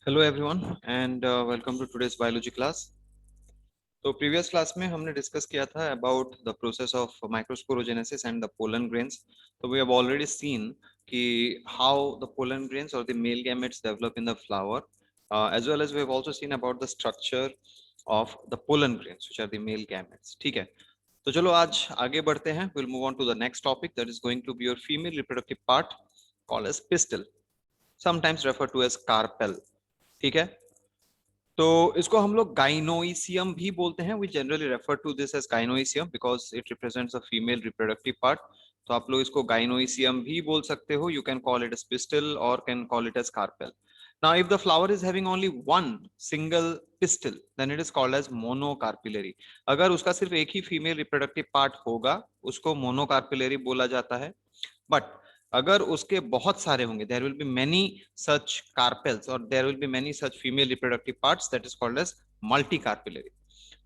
Hello everyone and welcome to today's biology class. तो previous class में हमने discuss किया था about the process of microsporogenesis and the pollen grains. तो we have already seen कि how the pollen grains और the male gametes develop in the flower as well as we have also seen about the structure of the pollen grains which are the male gametes. ठीक है, तो चलो आज आगे बढ़ते हैं। Will move on to the next topic that is going to be your female reproductive part called as pistil, sometimes refer to as carpel. ठीक है, तो इसको हम लोग गाइनोइसियम भी बोलते हैं। We generally refer to this as gynoecium because it represents a female reproductive part. तो आप लोग इसको गाइनोइसियम भी बोल सकते हो। You can call it as pistil और can call it as carpel. Now, if the flower is having only one single pistil, then it is called as monocarpillary. अगर उसका सिर्फ एक ही फीमेल रिप्रोडक्टिव पार्ट होगा, उसको मोनोकार्पिलरी बोला जाता है। बट अगर उसके बहुत सारे होंगे, there will be many such carpels और there will be many such female reproductive parts, that is called as multi carpellary.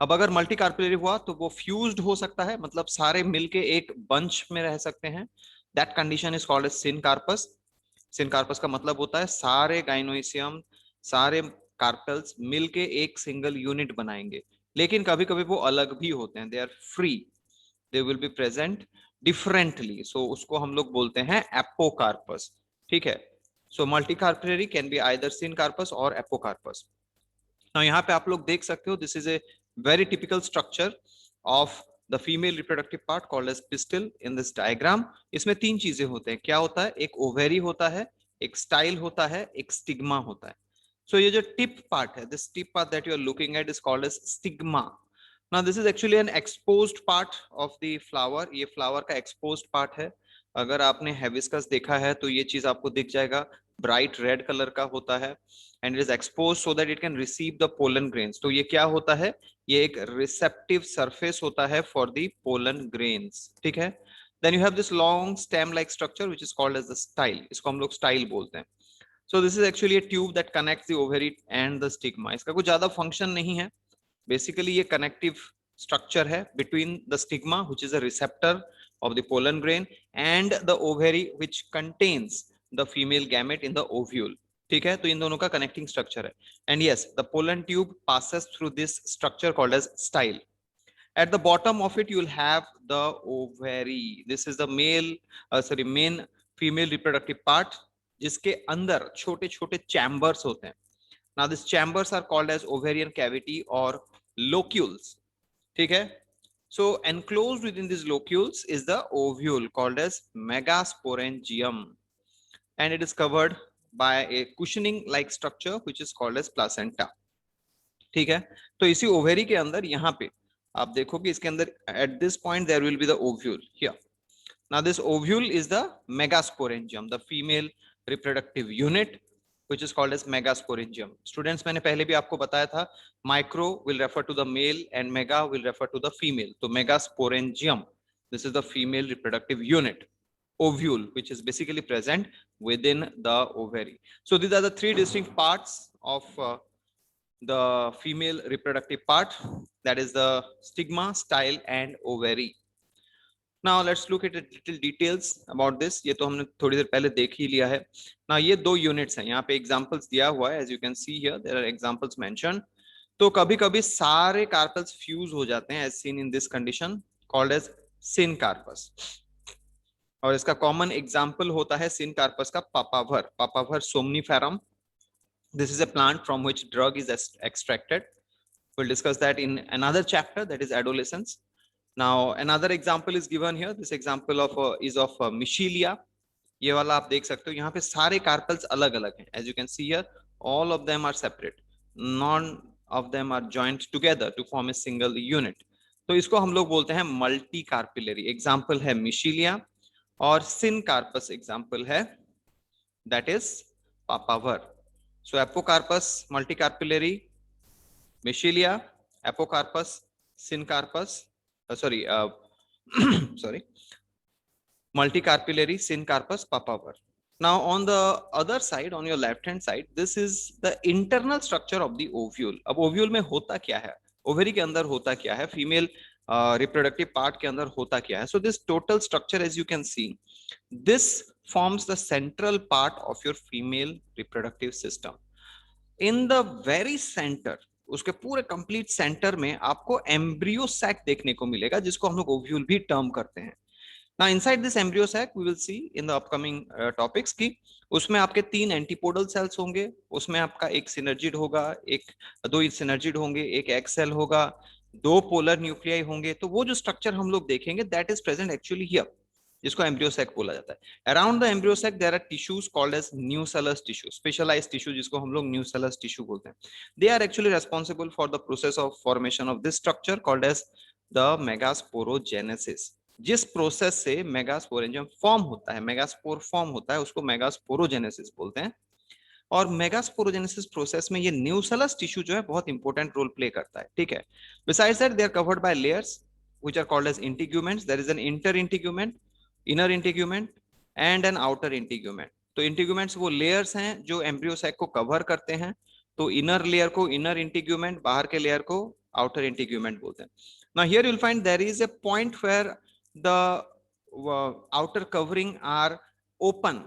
अब अगर मल्टी कार्पिलरी हुआ तो वो फ्यूज्ड हो सकता है, मतलब सारे मिलके एक बंच में रह सकते हैं। That condition is called as syncarpous. Syncarpous का मतलब होता है सारे गाइनोइसियम, सारे कार्पेल्स मिलके एक सिंगल यूनिट बनाएंगे। लेकिन कभी कभी वो अलग भी होते हैं, they are free, they will be present differently, so उसको हम लोग बोलते हैं एपोकार्पस। ठीक है, so multicarpellary can be either syncarpous और एपोकार्पस। नाउ यहाँ पे आप लोग देख सकते हो, this is a very typical structure of the female reproductive part called as pistil in this diagram. इसमें तीन चीजें होते हैं। क्या होता है? एक ओवेरी होता है, एक स्टाइल होता है, एक स्टिग्मा होता है। सो ये जो टिप पार्ट है, this tip part that you are looking at is called as stigma. Now this is actually an exposed part of the flower. ये फ्लावर का exposed part है। अगर आपने हेबिस्कस देखा है तो ये चीज आपको दिख जाएगा, ब्राइट रेड कलर का होता है and it is expose so that it can receive the pollen grains. तो ये क्या होता है? ये एक रिसेप्टिव सरफेस होता है फॉर द पोलन ग्रेन्स। ठीक है, then you have this long stem like structure which is called as the style. इसको हम लोग स्टाइल बोलते हैं। So this is actually a tube that connects the ovary and the stigma. इसका कोई ज्यादा फंक्शन नहीं है, बेसिकली ये कनेक्टिव स्ट्रक्चर है between the stigma which is a receptor of the pollen grain and the ovary which contains the female gamete in the ovule. ठीक है, तो इन दोनों का कनेक्टिंग स्ट्रक्चर है। And yes, the pollen tube passes through this structure called as style. At the bottom of it you will have the ovary. This is the main female reproductive part जिसके अंदर छोटे छोटे chambers होते हैं। Now these chambers are called as ovarian cavity or locules. ठीक है, so enclosed within these locules is the ovule called as megasporangium and it is covered by a cushioning like structure which is called as placenta. ठीक है, तो इसी ovary के अंदर यहाँ पे आप देखोगे, इसके अंदर at this point there will be the ovule here. Now this ovule is the megasporangium, the female reproductive unit which is called as megasporangium. Students, मैंने पहले भी आपको बताया था, micro will refer to the male and mega will refer to the female. तो megasporangium, this is the female reproductive unit. Ovule, which is basically present within the ovary. So these are the three distinct parts of the female reproductive part, that is the stigma, style and ovary. Now let's look at a little details about this. ये तो हमने थोड़ी देर पहले देख ही लिया है। Now ये दो यूनिट्स हैं, यहाँ पे एग्जांपल्स दिया हुआ है, as you can see here there are examples mentioned. तो कभी कभी सारे कार्पल्स फ्यूज हो जाते हैं as seen in this condition called as syncarpus. और इसका कॉमन एग्जांपल होता है सिनकार्पस का papaver, papaver somniferum. This is a plant from which drug is extracted. We'll discuss that in another chapter, that is adolescence. Now another example is given here. This example of is of Michelia. ये वाला आप देख सकते हो, यहाँ पे सारे carpals अलग अलग हैं. As you can see here, all of them are separate. None of them are joined together to form a single unit. तो इसको हम लोग बोलते हैं मल्टी कार्पिलरी. एग्जाम्पल है मिशीलिया और सिनकार्पस एग्जाम्पल है that is papaver. So apocarpus, multicarpillary, Michelia, apocarpus, syncarpus, sorry, multicarpillary, syncarpus, papaver. Now on the other side, on your left hand side, this is the internal structure of the ovule. अब ovule में होता क्या है, ovary के अंदर होता क्या है, female reproductive part के अंदर होता क्या है. So this total structure, as you can see, this forms the central part of your female reproductive system. In the very centre, उसके पूरे कंप्लीट सेंटर में आपको एम्ब्रियो सैक देखने को मिलेगा, जिसको हम लोग ओव्यूल भी टर्म करते हैं। Now inside this embryo sac we will see in the upcoming topics कि उसमें आपके 3 एंटीपोडल सेल्स होंगे, उसमें आपका एक सिनर्जिड होगा, एक दो सिनर्जिड होंगे, एक एग सेल होगा, 2 पोलर न्यूक्लियाई होंगे। तो वो जो स्ट्रक्चर हम लोग देखेंगे that is present actually here, जिसको एम्ब्रियो सैक बोला जाता है। Around the embryo sac there are tissues called as nucellus tissue, specialised tissue जिसको हम लोग न्यूसेलस टिश्यू बोलते हैं। They are actually responsible for the process of formation of this structure called as the megasporogenesis. जिस process से megasporangium form होता है, megaspore form होता है, उसको मेगास्पोरोजेनेसिस बोलते हैं। और मेगास्पोरोजेनेसिस प्रोसेस में ये न्यूसेलस टिश्यू जो है बहुत इंपॉर्टेंट रोल प्ले करता है, ठीक है। Besides that they are covered by layers which are called as integuments. There is an inter integument, inner integument and an outer integument. तो इंटीग्यूमेंट्स वो लेयर्स हैं जो एम्ब्रियो सैक को कवर करते हैं। तो इनर लेयर को इनर इंटीग्यूमेंट, बाहर के लेयर को आउटर इंटीग्यूमेंट बोलते हैं। Now here you'll find there is a point where the outer covering are open,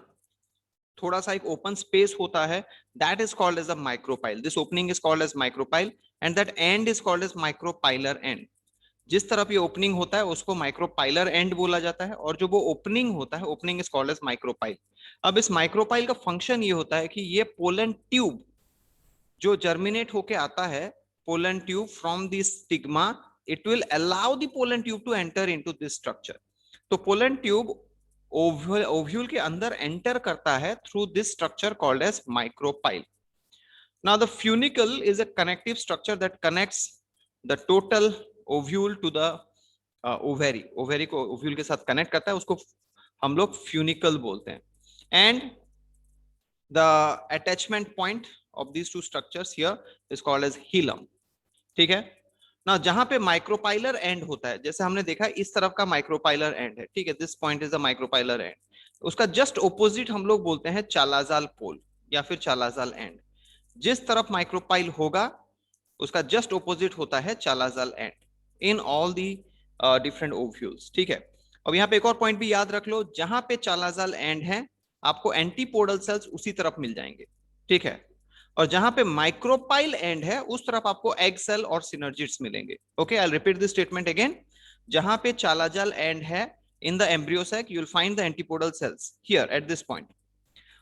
थोड़ा सा एक ओपन स्पेस होता है, that is called as a micropyle. This opening is called as micropyle and that end is called as micropylar end. जिस तरफ ये opening होता है उसको माइक्रोपाइलर एंड बोला जाता है, और जो वो ओपनिंग होता है, opening is called as micropyle. अब इस माइक्रोपाइल का फंक्शन ये होता है कि ये पोलन ट्यूब जो जर्मिनेट होके आता है, pollen tube from the stigma, it will allow the pollen tube to enter into this structure. तो pollen tube ovule के अंदर एंटर करता है through this structure called as micropyle. Now the funicle is a connective structure that connects the total ovule to the ovary. ovary को ovule के साथ connect करता है, उसको हम लोग funicle बोलते हैं। and the attachment point of these two structures here is called as hilum, ठीक है ना। जहां पे माइक्रोपाइलर एंड होता है, जैसे हमने देखा इस तरफ का माइक्रोपाइलर एंड है, ठीक है, this point is the micropylar and. उसका जस्ट ऑपोजिट हम लोग बोलते हैं चालाजाल पोल या फिर चालाजाल एंड। जिस तरफ माइक्रोपाइल होगा उसका जस्ट ऑपोजिट होता है चालाजाल and in all the different ovules, ठीक है। अब यहाँ पे एक और पॉइंट भी याद रख लो, जहां पे चालाजाल एंड है आपको एंटीपोडल सेल्स उसी तरफ मिल जाएंगे, ठीक है। और जहां पे माइक्रोपाइल एंड है उस तरफ आपको एग सेल और सिनर्जिड्स मिलेंगे। Okay, I will repeat this statement again. जहां पे चालाजाल एंड है in the embryo sac you will find the antipodal cells here at this point,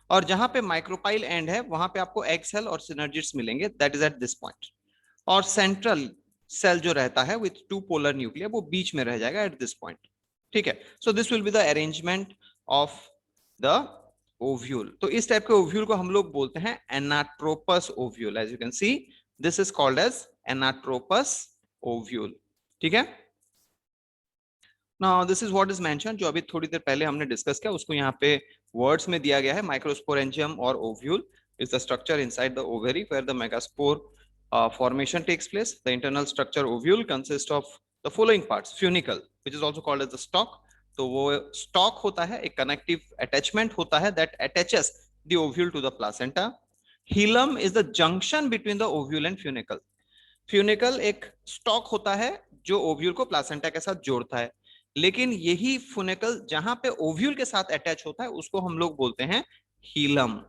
और जहां पे माइक्रोपाइल एंड है वहां पे आपको एग सेल और सिनर्जिड्स मिलेंगे, that is at this point. और सेंट्रल सेल जो रहता है विथ 2 पोलर न्यूक्लियर वो बीच में रह जाएगा एट दिस पॉइंट, ठीक है। So this will be the arrangement of the ovule. तो इस टाइप के ओव्यूल को हम लोग बोलते हैं anatropous ovule. As you can see this is called as anatropous ovule, ठीक है। Now this is what is mentioned, जो अभी थोड़ी देर पहले हमने डिस्कस किया उसको यहाँ पे वर्ड्स में दिया गया है। माइक्रोस्पोरेंजियम और ovule is the structure inside the ovary where the megaspore formation takes place. The internal structure ovule consists of the following parts: funicle, which is also called as the stalk. तो वो stock होता है, एक connective attachment होता है that attaches the ovule to the placenta. Hilum is the junction between the ovule and funicle. Funicle एक stock होता है जो ओव्यूल को प्लासेंटा के साथ जोड़ता है, लेकिन यही फुनिकल जहां पे ओव्यूल के साथ अटैच होता है उसको हम लोग बोलते हैं हीलम।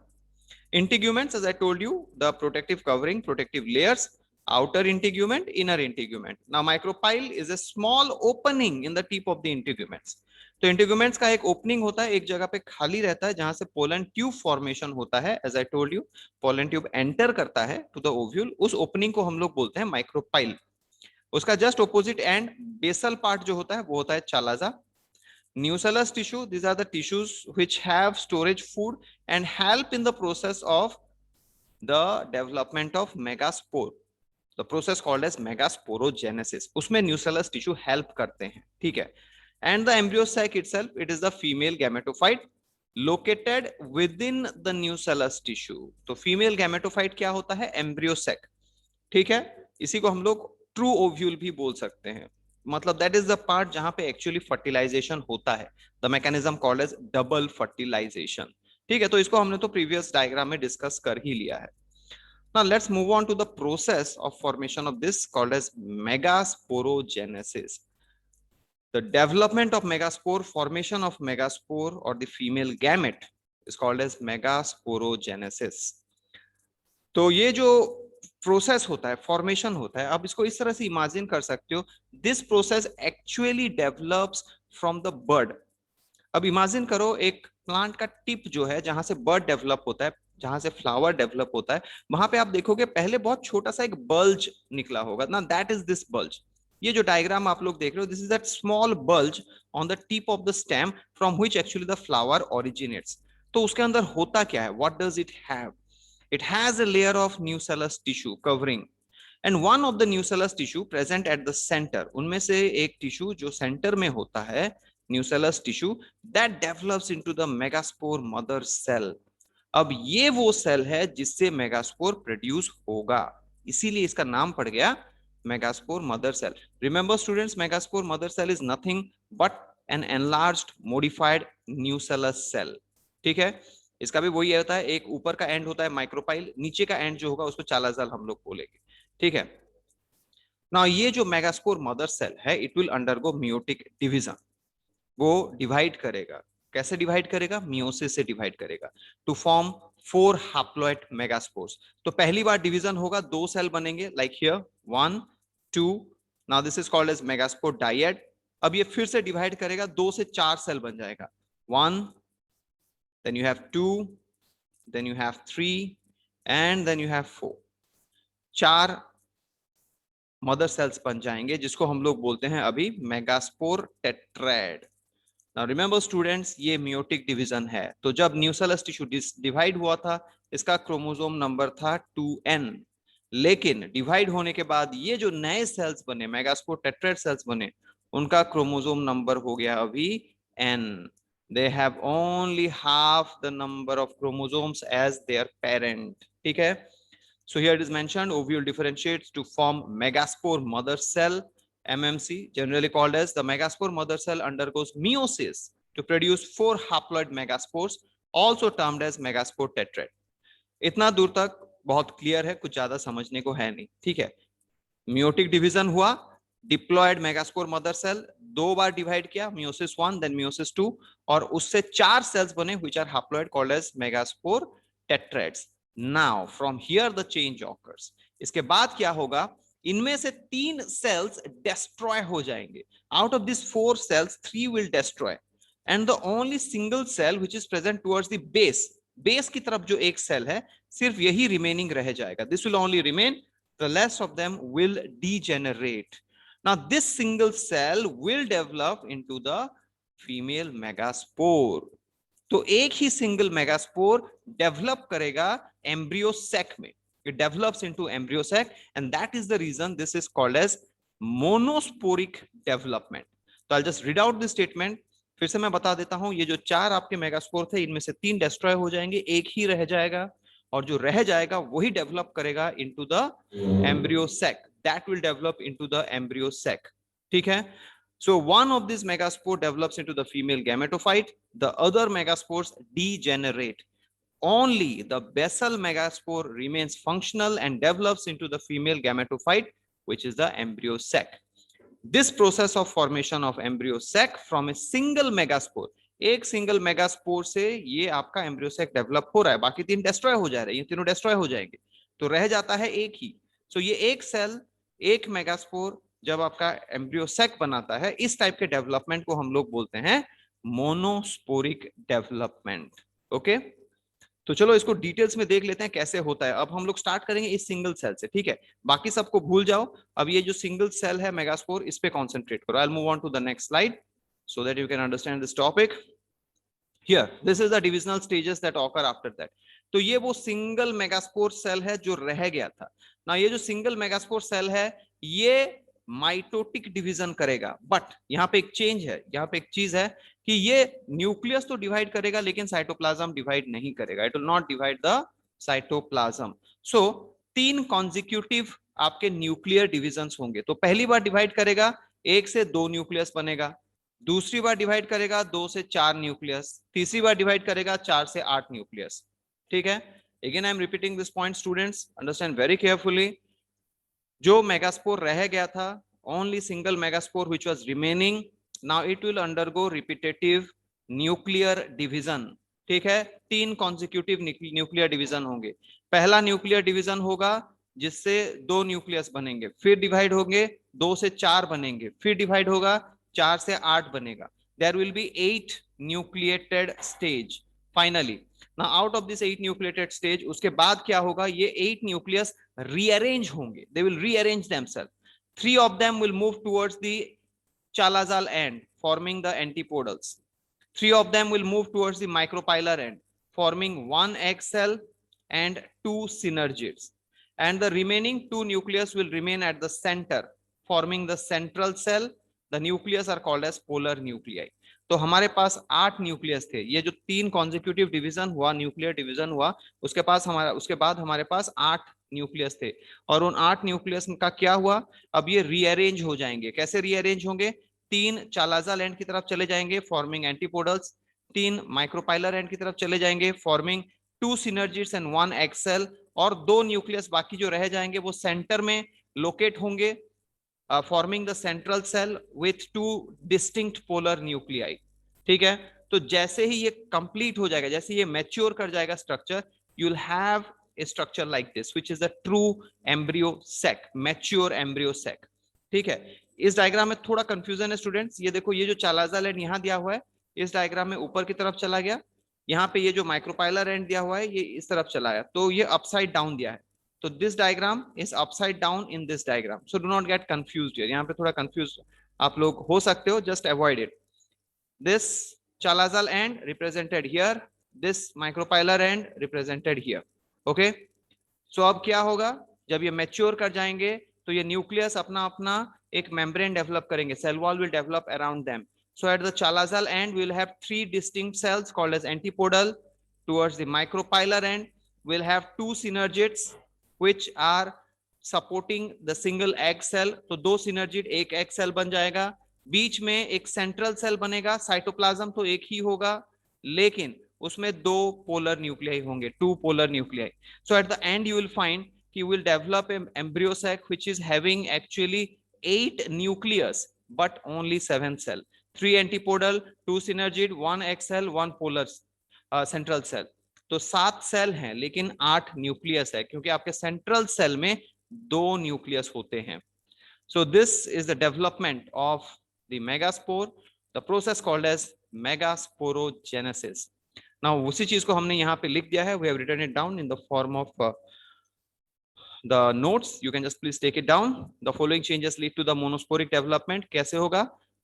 Integuments, as I told you, the protective covering, protective layers, outer integument, inner integument. Now micropyle is a small opening in the tip of the integuments. तो इंटीग्यूमेंट्स का एक ओपनिंग होता है, एक जगह पे खाली रहता है जहां से पोलन ट्यूब फॉर्मेशन होता है। As I told you, pollen tube enter करता है टू द ओव्यूल, उस ओपनिंग को हम लोग बोलते हैं माइक्रोपाइल। उसका just opposite end basal part जो होता है वो होता है चालाजा। Nucellus tissue, these are the tissues which have storage food and help in the process of the development of megaspore, the process called as megasporogenesis. उसमें nucellus tissue help करते हैं, ठीक है। And the embryo sac itself, it is the female gametophyte located within the nucellus tissue. तो female gametophyte क्या होता है? embryo sac, ठीक है। इसी को हम लोग true ovule भी बोल सकते हैं, मतलब दैट इज द पार्ट जहां पे एक्चुअली फर्टिलाइजेशन होता है, the mechanism called as double fertilization, ठीक है। तो इसको हमने तो प्रीवियस डायग्राम में डिस्कस कर ही लिया है। Now let's move on to the process of formation of this called as megasporogenesis. The development of megaspore, formation of megaspore और the female gamete is called as megasporogenesis. तो ये जो process होता है, फॉर्मेशन होता है, आप इसको इस तरह से इमेजिन कर सकते हो, this process actually develops from the bird. अब इमेजिन करो एक प्लांट का टिप जो है, जहां से बर्ड डेवलप होता है, जहां से फ्लावर डेवलप होता है, वहां पे आप देखोगे पहले बहुत छोटा सा एक बल्ज निकला होगा ना, दैट इज दिस बल्ज। ये जो डायग्राम आप लोग देख रहे हो, this is that small bulge on the tip of the stem from which actually the flower originates. तो उसके अंदर होता क्या है, what does it have? It has a layer of nucellus tissue covering, and one of the nucellus tissue present at the center, उनमें से एक tissue जो सेंटर में होता है, nucellus tissue, that develops into the megaspore mother cell. अब ये वो सेल है जिससे मेगास्पोर प्रोड्यूस होगा, इसीलिए इसका नाम पड़ गया megaspore mother cell. Remember students, megaspore mother cell is nothing but an enlarged modified nucellus cell. ठीक है, इसका भी वही होता है, एक ऊपर का एंड होता है माइक्रोपाइल, नीचे का एंड जो होगा उसको चालाजाल हम लोग बोलेंगे। ठीक है ना, ये जो मेगास्पोर मदर सेल है, it will undergo meiotic division. वो डिवाइड करेगा, कैसे डिवाइड करेगा? मियोसिस से डिवाइड करेगा टू फॉर्म 4 हैप्लॉइड मेगास्पोर्स। तो पहली बार डिवीजन होगा, 2 सेल बनेंगे, like here 1 2। Now this is called as megaspore dyad. अब ये फिर से डिवाइड करेगा, 2 से 4 सेल बन जाएगा, 1, then you have 2, then you have 3 and then you have 4। 4 mother cells बन जाएंगे, जिसको हम लोग बोलते हैं अभी megaspore tetrad. Now remember students, ये मियोटिक डिवीजन है। तो जब न्यूसेलस टिश्यू डिवाइड हुआ था, इसका क्रोमोसोम नंबर था 2n, लेकिन डिवाइड होने के बाद ये जो नए सेल्स बने, मेगास्पोर टेट्राड सेल्स बने, उनका क्रोमोसोम नंबर हो गया अभी n। They have only half the number of chromosomes as their parent. ठीक है, so here it is mentioned, ovule differentiates to form megaspore mother cell, MMC, generally called as the megaspore mother cell undergoes meiosis to produce 4 haploid megaspores, also termed as megaspore tetrad। इतना दूर तक बहुत clear है, कुछ ज्यादा समझने को है नहीं। ठीक है, मियोटिक डिवीजन हुआ, डिप्लॉयड मेगास्पोर मदर सेल 2 बार डिवाइड किया, मियोसिस 1 देन मियोसिस 2, और उससे 4 सेल्स बने which are haploid called as megaspore tetrads. Now from here the change occurs. इसके बाद क्या होगा, इनमें से 3 सेल्स डिस्ट्रॉय हो जाएंगे। Out of this 4 cells 3 will destroy, and the only single cell which is present towards the base, base की तरफ जो एक सेल है, सिर्फ यही रिमेनिंग रह जाएगा। This will only remain, the rest of them will degenerate. Now this single cell will develop into the female megaspore। तो एक ही सिंगल मेगास्पोर डेवलप करेगा एम्ब्रियो सैक में, it develops into embryo sac, and that is the reason this is called as monosporic development। तो I'll just read out this statement, फिर से मैं बता देता हूं, ये जो 4 आपके मेगास्पोर थे, इनमें से 3 डिस्ट्रॉय हो जाएंगे, एक ही रह जाएगा, और जो रह जाएगा वही डेवलप करेगा into the embryo sac, that will develop into the embryo sac. ठीक है, so one of these megaspore develops into the female gametophyte, the other megaspores degenerate, only the basal megaspore remains functional and develops into the female gametophyte, which is the embryo sac। This process of formation of embryo sac from a single megaspore, एक single megaspore से ये आपका embryo sac develop हो रहा है, बाकी 3 destroy हो जा रहे हैं, ये तीनों डिस्ट्रॉय हो जाएंगे, तो रह जाता है एक ही। सो ये एक सेल, एक मेगास्पोर जब आपका एम्ब्रियो सैक बनाता है, इस टाइप के डेवलपमेंट को हम लोग बोलते हैं मोनोस्पोरिक डेवलपमेंट। ओके, तो चलो इसको डिटेल्स में देख लेते हैं कैसे होता है। अब हम लोग स्टार्ट करेंगे इस सिंगल सेल से। ठीक है, बाकी सबको भूल जाओ, अब ये जो सिंगल सेल है मेगास्पोर, इस पे कॉन्सेंट्रेट करो। I will move on to the next slide so that you can understand this topic। here this is the divisional stages that occur after that। तो ये वो सिंगल मेगास्पोर सेल है जो रह गया था ना। ये जो सिंगल मेगास्पोर सेल है, ये माइटोटिक डिवीजन करेगा, बट यहाँ पे एक चेंज है, यहाँ पे एक चीज है कि ये न्यूक्लियस तो डिवाइड करेगा, लेकिन साइटोप्लाज्म डिवाइड नहीं करेगा, it will not divide the cytoplasm. So 3 consecutive आपके न्यूक्लियर डिविजन्स होंगे। तो पहली बार डिवाइड करेगा, 1 से 2 न्यूक्लियस बनेगा, दूसरी बार डिवाइड करेगा 2 से 4 न्यूक्लियस, तीसरी बार डिवाइड करेगा 4 से 8 न्यूक्लियस। ठीक है, again I am repeating this point, students understand very carefully. जो मेगास्पोर रह गया था, only single megaspore which was remaining, now it will undergo repetitive nuclear division. ठीक है, 3 कॉन्जिक्यूटिव न्यूक्लियर डिवीजन होंगे। पहला न्यूक्लियर डिवीजन होगा जिससे 2 न्यूक्लियस बनेंगे, फिर डिवाइड होंगे, 2 से 4 बनेंगे, फिर डिवाइड होगा, 4 से 8 बनेगा। There will be 8 nucleated stage finally. ना out of this 8 nucleated stage, उसके बाद क्या होगा, ये 8 न्यूक्लियस रीअरेंज होंगे, they will rearrange themselves. 3 of them will move towards the Chalazal end, forming the antipodals. 3 of them will move towards the micropylar end, forming one egg cell and 2 synergids. And the remaining 2 nucleus will remain at the center, forming the central cell. The nucleus are called as polar nuclei. तो हमारे पास 8 nucleus थे। ये जो 3 consecutive division हुआ, nuclear division हुआ, उसके बाद हमारे पास 8 न्यूक्लियस थे। और उन 8 न्यूक्लियस का क्या हुआ, अब ये रीअरेंज हो जाएंगे। कैसे रीअरेंज होंगे, 3 चालाजा लैंड की तरफ चले जाएंगे, फॉर्मिंग एंटीपोडल्स। 3 माइक्रोपाइलर एंड की तरफ चले जाएंगे, फॉर्मिंग 2 सिनर्जिड्स एंड 1 एक्सेल। और 2 न्यूक्लियस बाकी जो रह जाएंगे वो सेंटर में लोकेट होंगे, forming the central cell with 2 distinct polar nuclei. ठीक है, तो जैसे ही ये कंप्लीट हो जाएगा, जैसे ये मैच्योर कर जाएगा structure, you will have a structure like this which is a true embryo sac, mature embryo sac। ठीक है, इस डायग्राम में थोड़ा कंफ्यूजन है स्टूडेंट्स। ये देखो, ये जो चालाजाल एंड यहाँ दिया हुआ है, इस डायग्राम में ऊपर की तरफ चला गया। यहाँ पे ये जो माइक्रोपाइलर एंड दिया हुआ है, ये इस तरफ चला है, तो ये अपसाइड डाउन दिया है। तो this diagram is upside down in this diagram, so do not get confused here. यहाँ पे थोड़ा कंफ्यूज आप लोग हो सकते हो, just avoid it. This chalazal end represented here, this micropylar end represented here. Okay, so अब क्या होगा, जब ये मैच्योर कर जाएंगे तो ये न्यूक्लियस अपना अपना एक मेम्ब्रेन डेवलप करेंगे, cell wall will develop around them. So at the chalazal end, we'll have 3 distinct cells called as antipodal. Towards the micropylar end, we'll have 2 synergids which are supporting the single egg cell. तो 2 synergid एक egg cell बन जाएगा। बीच में एक central cell बनेगा। Cytoplasm तो एक ही होगा, लेकिन उसमें 2 polar nuclei होंगे, 2 polar nuclei. So at the end, you will find you will develop an embryo sac which is having actually 8 nucleus but only 7 cell. 3 antipodal, 2 synergid, 1 egg cell, 1 polar central cell। तो 7 cell हैं लेकिन 8 nucleus है, क्योंकि आपके central cell में 2 nucleus होते हैं। So this is the development of the megaspore, the process called as megasporogenesis. Now उसी चीज को हमने यहाँ पे लिख दिया है, we have written it down in the form of the notes, you can just please take it down। the following changes lead to the monosporic development। कैसे होगा,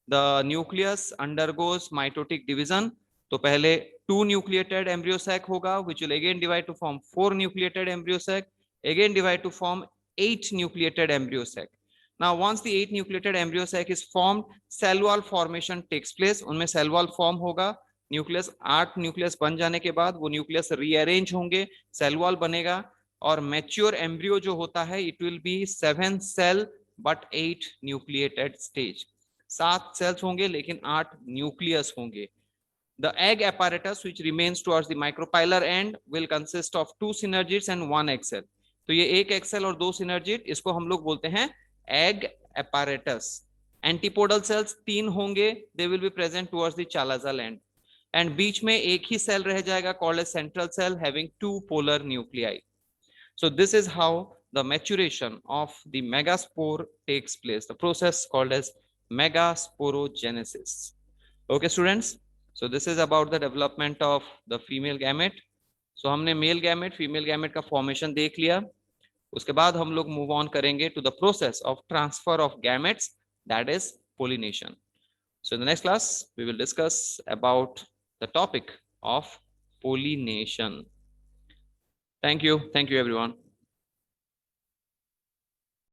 the nucleus undergoes mitotic division। तो पहले 2 nucleated embryo sac होगा, which will again divide to form 4 nucleated embryo sac, again divide to form 8 nucleated embryo sac। now once the 8 nucleated embryo sac is formed, cell wall formation takes place। उनमें cell wall form होगा। Nucleus 8 nucleus बन जाने के बाद वो nucleus rearrange होंगे, cell wall बनेगा। और मैच्योर एम्ब्रियो जो होता है, it will be 7 cell but 8 nucleated stage. 7 cells होंगे लेकिन 8 न्यूक्लियस होंगे। The egg apparatus which remains towards the micropylar end will consist of 2 synergids and 1 egg cell। तो ये एक egg cell और 2 synergid, इसको हम लोग बोलते हैं egg apparatus। एंटीपोडल सेल्स 3 होंगे, they will be present towards the chalazal end। And बीच में एक ही सेल रह जाएगा called as central cell having 2 polar nuclei। So this is how the maturation of the megaspore takes place, the process called as megasporogenesis। Okay students, so this is about the development of the female gamete। so हमने male gamete female gamete का formation देख लिया। उसके बाद हम लोग move on करेंगे to the process of transfer of gametes, that is pollination। so in the next class we will discuss about the topic of pollination। Thank you everyone।